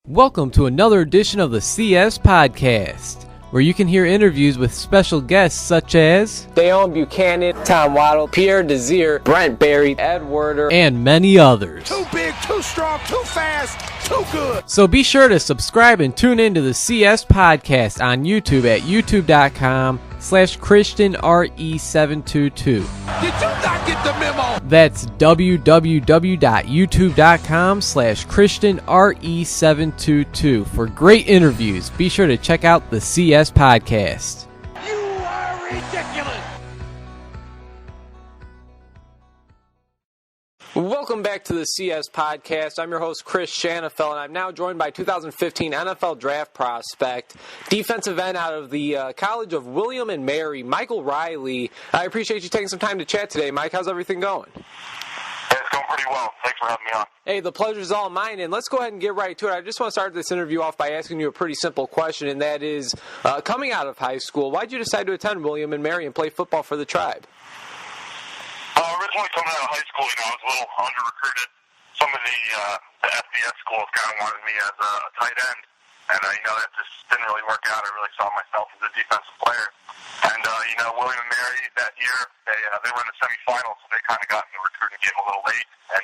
Welcome to another edition of the CS Podcast, where you can hear interviews with special guests such as Dale Buchanan, Tom Waddle, Pierre Desir, Brent Berry, Ed Werder, and many others. Too big, too strong, too fast, too good. So be sure to subscribe and tune in to the CS Podcast on YouTube at youtube.com/ChristianRE722. Did you not get the memo? That's www.youtube.com/ChristianRE722 for great interviews. Be sure to check out the CS Podcast. You are ridiculous. Welcome back to the CS Podcast. I'm your host, Chris Shanafel, and I'm now joined by 2015 NFL Draft prospect, defensive end out of the College of William and Mary, Michael Reilly. I appreciate you taking some time to chat today. Mike, how's everything going? It's going pretty well. Thanks for having me on. Hey, the pleasure's all mine, and let's go ahead and get right to it. I just want to start this interview off by asking you a pretty simple question, and that is, coming out of high school, why did you decide to attend William and Mary and play football for the Tribe? Originally coming out of high school, I was a little under-recruited. Some of the FBS schools kind of wanted me as a tight end, and, that just didn't really work out. I really saw myself as a defensive player. And, William and Mary that year, they were in the semifinals, so they kind of got in the recruiting game a little late. And,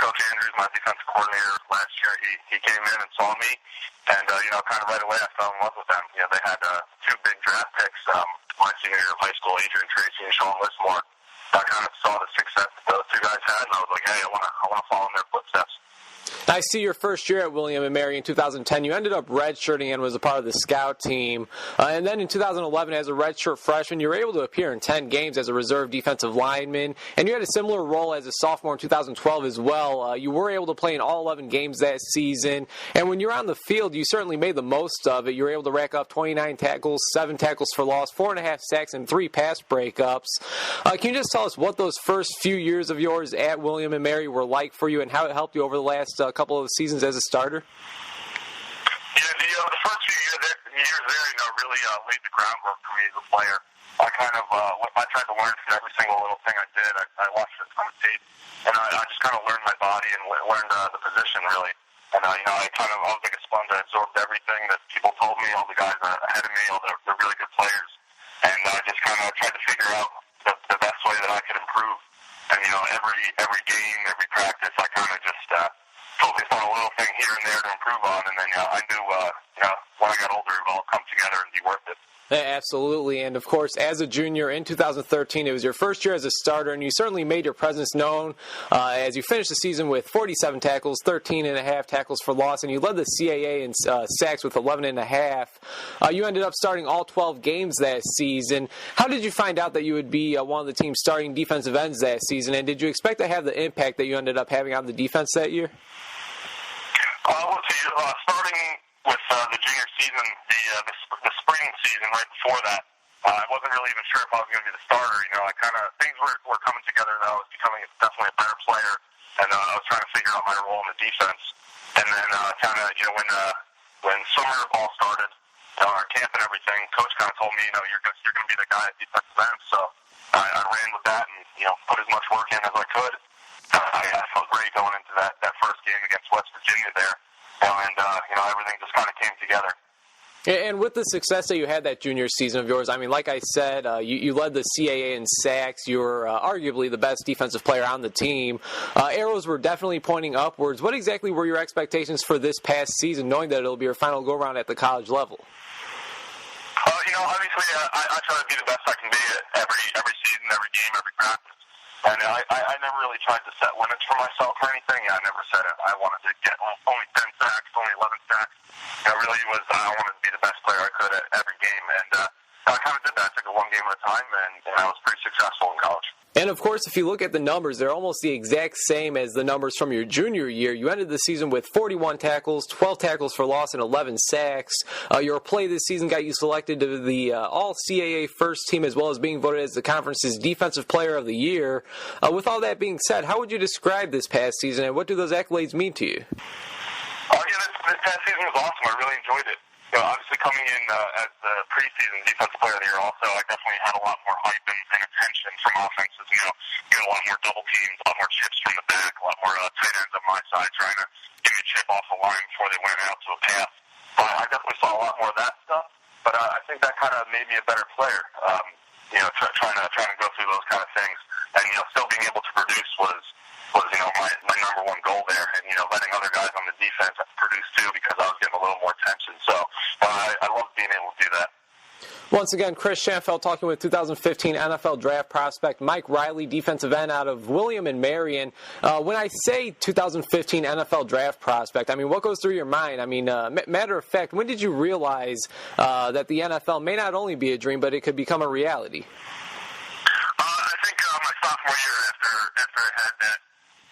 Coach Andrews, my defensive coordinator last year, he came in and saw me, and, kind of right away I fell in love with them. They had two big draft picks my senior year of high school, Adrian Tracy and Sean Lismore. I kind of saw the success that those two guys had, and I was like, hey, I want to follow in their footsteps. I see your first year at William & Mary in 2010. You ended up redshirting and was a part of the scout team. And then in 2011, as a redshirt freshman, you were able to appear in 10 games as a reserve defensive lineman. And you had a similar role as a sophomore in 2012 as well. You were able to play in all 11 games that season. And when you were on the field, you certainly made the most of it. You were able to rack up 29 tackles, 7 tackles for loss, 4.5 sacks, and 3 pass breakups. Can you just tell us what those first few years of yours at William & Mary were like for you and how it helped you over the last couple of seasons as a starter? Yeah, the first few years there, really laid the groundwork for me as a player. I kind of, I tried to learn from every single little thing I did. I watched a ton of tape, and I just kind of learned my body and learned the position, really. And, I was like a sponge. I absorbed everything that people told me, all the guys ahead of me, all the really good players. And I just kind of tried to figure out the best way that I could improve. And, every game, every practice, I kind of just focused on a little thing here and there to improve on, and then I knew, when I got older, it would all come together and be worth it. Yeah, absolutely, and of course, as a junior in 2013, it was your first year as a starter, and you certainly made your presence known as you finished the season with 47 tackles, 13.5 tackles for loss, and you led the CAA in sacks with 11.5. You ended up starting all 12 games that season. How did you find out that you would be one of the team's starting defensive ends that season, and did you expect to have the impact that you ended up having on the defense that year? Starting with the junior season, the spring season right before that, I wasn't really even sure if I was going to be the starter. Things were coming together, and I was becoming definitely a better player, and I was trying to figure out my role in the defense. And then when summer ball started, our camp and everything, coach kind of told me, you're going to be the guy at defensive end. So I ran with that and put as much work in as I could. I felt great going into that first game against West Virginia there. And everything just kind of came together. And with the success that you had that junior season of yours, like I said, you led the CAA in sacks. You were arguably the best defensive player on the team. Arrows were definitely pointing upwards. What exactly were your expectations for this past season, knowing that it'll be your final go-around at the college level? Obviously, I try to be the best I can be at every season, every game, every practice. And I never really tried to set limits for myself or anything. I never said I wanted to get only 10 sacks, only 11 sacks. It really was, I wanted to be the best player I could at every game. And I kind of did that. I took it one game at a time, and I was pretty successful in college. And, of course, if you look at the numbers, they're almost the exact same as the numbers from your junior year. You ended the season with 41 tackles, 12 tackles for loss, and 11 sacks. Your play this season got you selected to the All-CAA first team, as well as being voted as the conference's Defensive Player of the Year. With all that being said, how would you describe this past season, and what do those accolades mean to you? This past season was awesome. I really enjoyed it. obviously coming in as the preseason defensive player of the year also, I definitely had a lot more hype and attention from offenses. You get a lot more double teams, a lot more chips from the back, a lot more tight ends on my side trying to give me a chip off the line before they went out to a pass. So I definitely saw a lot more of that stuff, but I think that kind of made me a better player. Trying to go through those kind of things, and still being able to produce was my number one goal there, and letting other guys on the defense produce too because I was getting a little more attention. So I love being able to do that. Once again, Chris Schanfeld talking with 2015 NFL draft prospect Mike Reilly, defensive end out of William and Marion. When I say 2015 NFL draft prospect, I mean, what goes through your mind? I mean, matter of fact, when did you realize that the NFL may not only be a dream, but it could become a reality? I think my sophomore year after I had that,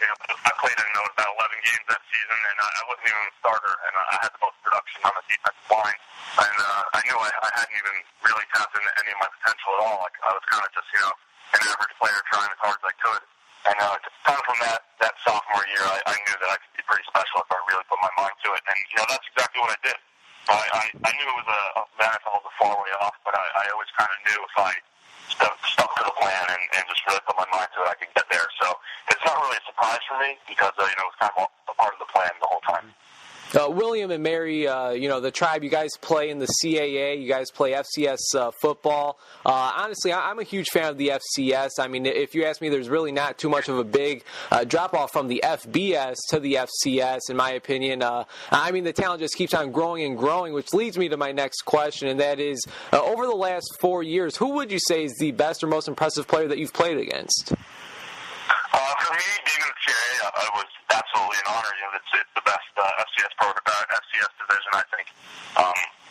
I played in about 11 games that season, and I wasn't even a starter, and I had the most production on the defensive line. And I knew I hadn't even really tapped into any of my potential at all. Like, I was kind of just, an average player trying as hard as I could. And kind of from that sophomore year, I knew that I could be pretty special if I really put my mind to it. And, that's exactly what I did. So I knew it was the NFL was a far way off, but I always kind of knew if I stuck to the plan and just really put my mind to it, I could get there. So it's not really a surprise for me because, it was kind of a part of the plan the whole time. William and Mary, the tribe, you guys play in the CAA, you guys play FCS football. Honestly, I'm a huge fan of the FCS. I mean, if you ask me, there's really not too much of a big drop-off from the FBS to the FCS, in my opinion. I mean, the talent just keeps on growing and growing, which leads me to my next question, and that is, over the last 4 years, who would you say is the best or most impressive player that you've played against? For me, being in the CAA, it was absolutely an honor. It's the best FCS program, FCS division, I think.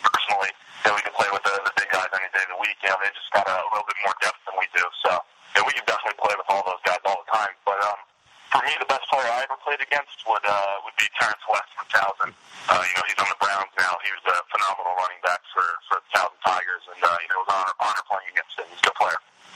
Personally, we can play with the big guys any day of the week. They just got a little bit more depth than we do. So we can definitely play with all those guys all the time. But for me, the best player I ever played against would be Terrence West from Towson. He's on the Browns now. He was a phenomenal running back for the Towson Tigers, and it was an honor playing against him. He's a good player.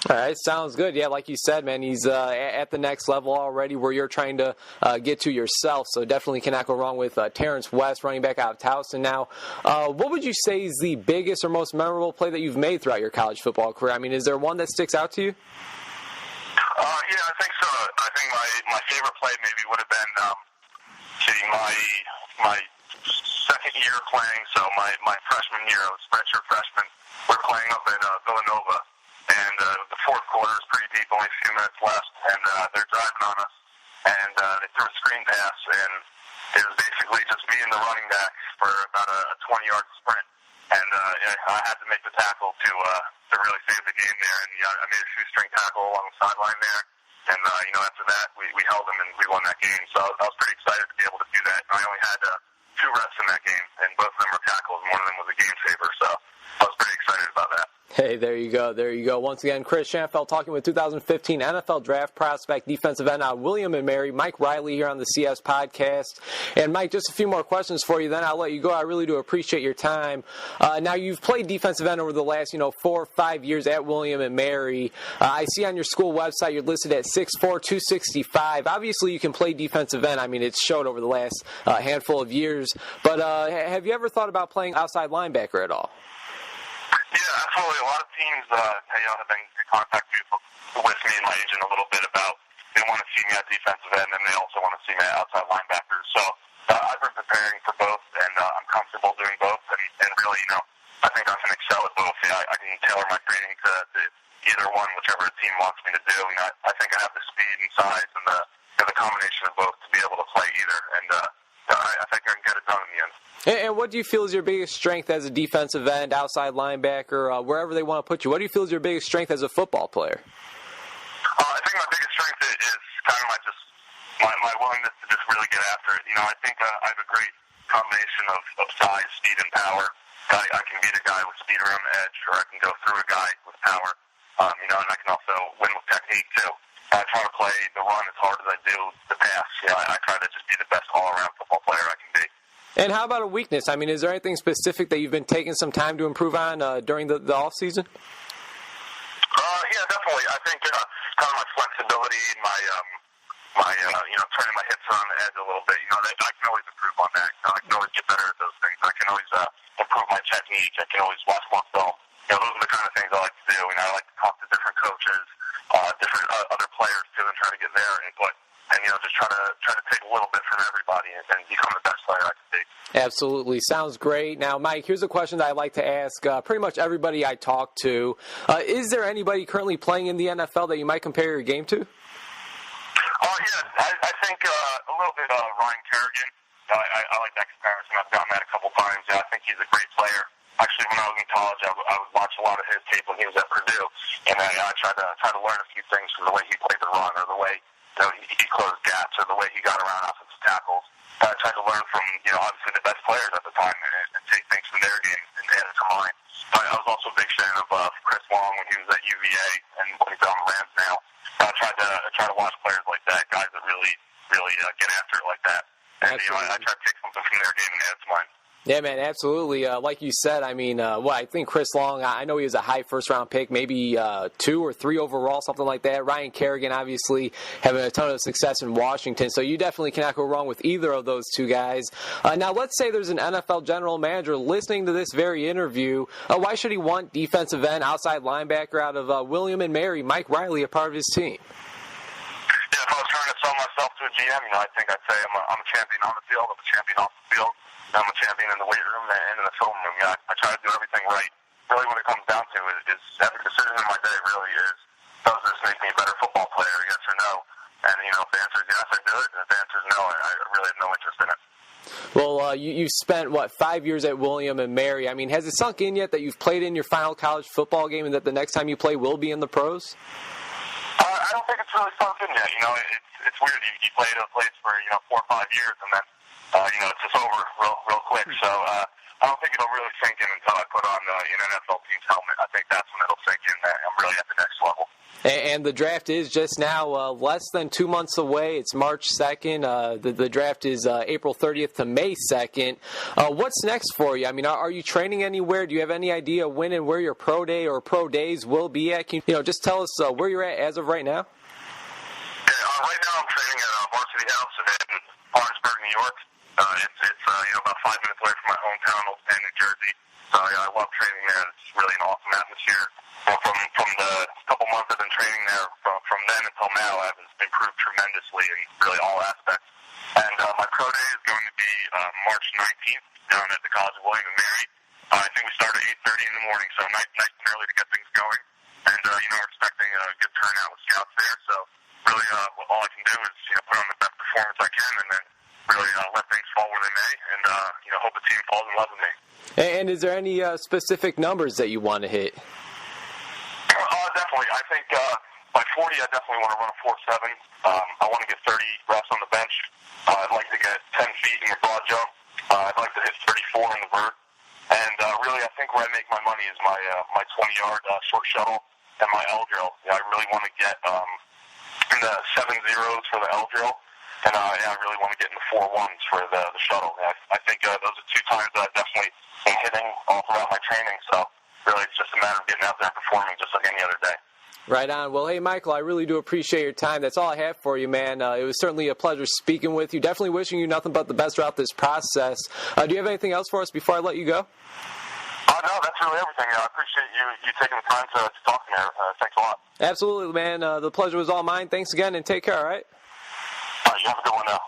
All right, sounds good. Yeah, like you said, man, he's at the next level already where you're trying to get to yourself, so definitely cannot go wrong with Terrence West, running back out of Towson. Now, what would you say is the biggest or most memorable play that you've made throughout your college football career? I mean, is there one that sticks out to you? Yeah, I think so. I think my favorite play maybe would have been my second year playing, so my freshman year, I was redshirt freshman. We're playing up at Villanova. And the fourth quarter is pretty deep, only a few minutes left, and they're driving on us. And they threw a screen pass, and it was basically just me and the running back for about a 20-yard sprint. And I had to make the tackle to really save the game there. And I made a shoestring tackle along the sideline there. And after that, we held them and we won that game. So I was pretty excited to be able to do that. And I only had 2 reps in that game, and both of them were tackles, and one of them was a game saver. So I was pretty excited about that. Hey, there you go. There you go. Once again, Chris Schanfeld talking with 2015 NFL draft prospect, defensive end out of William and Mary, Mike Reilly here on the CS podcast. And Mike, just a few more questions for you, then I'll let you go. I really do appreciate your time. Now, you've played defensive end over the last, 4 or 5 years at William and Mary. I see on your school website you're listed at 6'4", 265. Obviously, you can play defensive end. I mean, it's showed over the last handful of years. But have you ever thought about playing outside linebacker at all? Yeah, absolutely. A lot of teams, have been in contact with me and my agent a little bit about they want to see me at defensive end, and they also want to see me at outside linebacker. So I've been preparing for both, and I'm comfortable doing both. And really, I think I can excel at both. I can tailor my training to either one, whichever a team wants me to do. I think I have the speed and size and the combination of both to be able to play either. And I think I can get it done in the end. And what do you feel is your biggest strength as a defensive end, outside linebacker, wherever they want to put you? What do you feel is your biggest strength as a football player? I think my biggest strength is kind of my willingness to just really get after it. I think I have a great combination of size, speed, and power. I can beat a guy with speed around the edge, or I can go through a guy with power. And I can also win with technique, too. I try to play the run as hard as I do the pass. I try to just be the best all-around football player I can be. And how about a weakness? I mean, is there anything specific that you've been taking some time to improve on during the off-season? Yeah, definitely. I think kind of my flexibility, my turning my hips around the edge a little bit. I can always improve on that. I can always get better at those things. I can always improve my technique. I can always watch more film. Those are the kind of things I like to do. I like to talk to different coaches, different other players too, and try to get their input. And just try to take a little bit from everybody and become the best player I can be. Absolutely. Sounds great. Now, Mike, here's a question that I like to ask pretty much everybody I talk to. Is there anybody currently playing in the NFL that you might compare your game to? Yeah. I think a little bit Ryan Kerrigan. I like that comparison. I've done that a couple times. I think he's a great player. Actually, when I was in college, I would watch a lot of his tape when he was at Purdue, and I tried to learn a few things from the way he played the run, or the way he closed gaps, or the way he got around offensive tackles. I tried to learn from obviously the best players at the time and take things from their game and add it to mine. I was also a big fan of Chris Long when he was at UVA and when he's on the Rams now. I try to watch players like that, guys that really get after it like that. And I try to take something from their game and add it to mine. Yeah, man, absolutely. Like you said, I mean, I think Chris Long, I know he was a high first-round pick, maybe 2 or 3 overall, something like that. Ryan Kerrigan, obviously, having a ton of success in Washington, so you definitely cannot go wrong with either of those two guys. Now, let's say there's an NFL general manager listening to this very interview. Why should he want defensive end, outside linebacker out of William & Mary, Mike Reilly, a part of his team? Yeah, if I was trying to sell myself to a GM, I think I'd say I'm a champion on the field, I'm a champion off the field. I'm a champion in the weight room and in the film room. I try to do everything right. Really, what it comes down to is every decision in my day really is, does this make me a better football player, yes or no? And, if the answer is yes, I do it. And if the answer is no, I really have no interest in it. Well, you spent, 5 years at William & Mary. I mean, has it sunk in yet that you've played in your final college football game and that the next time you play will be in the pros? I don't think it's really sunk in yet. It's weird. You play at a place for, 4 or 5 years, and then it's just over real quick. So I don't think it'll really sink in until I put on an NFL team's helmet. I think that's when it'll sink in that I'm really at the next level. And the draft is just now less than 2 months away. It's March 2nd. The draft is April 30th to May 2nd. What's next for you? I mean, are you training anywhere? Do you have any idea when and where your pro day or pro days will be at? Can you just tell us where you're at as of right now? Yeah, right now I'm training at Varsity House in Parkersburg, New York. It's about 5 minutes away from my hometown, Old Pen, New Jersey. So I love training there. It's really an awesome atmosphere. From the couple months I've been training there, from then until now, I've improved tremendously in really all aspects. And my pro day is going to be March 19th down at the College of William & Mary. I think we start at 8:30 in the morning, so nice and early to get things going. And we're expecting a good turnout with scouts there. So really, all I can do is put on the best performance I can, and then really let things fall where they may, and hope the team falls in love with me. And is there any specific numbers that you want to hit? Definitely. I think by 40, I definitely want to run a 4.7. I want to get 30 reps on the bench. I'd like to get 10 feet in the broad jump. I'd like to hit 34 in the vert. And really, I think where I make my money is my 20-yard short shuttle and my L drill. I really want to get in the 7 zeros for the L drill. And I really want to get in the 4 1s for the shuttle. I think those are 2 times that I've definitely been hitting all throughout my training. So really, it's just a matter of getting out there and performing just like any other day. Right on. Well, hey, Michael, I really do appreciate your time. That's all I have for you, man. It was certainly a pleasure speaking with you. Definitely wishing you nothing but the best throughout this process. Do you have anything else for us before I let you go? No, that's really everything. I appreciate you taking the time to talk to me. Thanks a lot. Absolutely, man. The pleasure was all mine. Thanks again, and take care, all right? You have a good one now.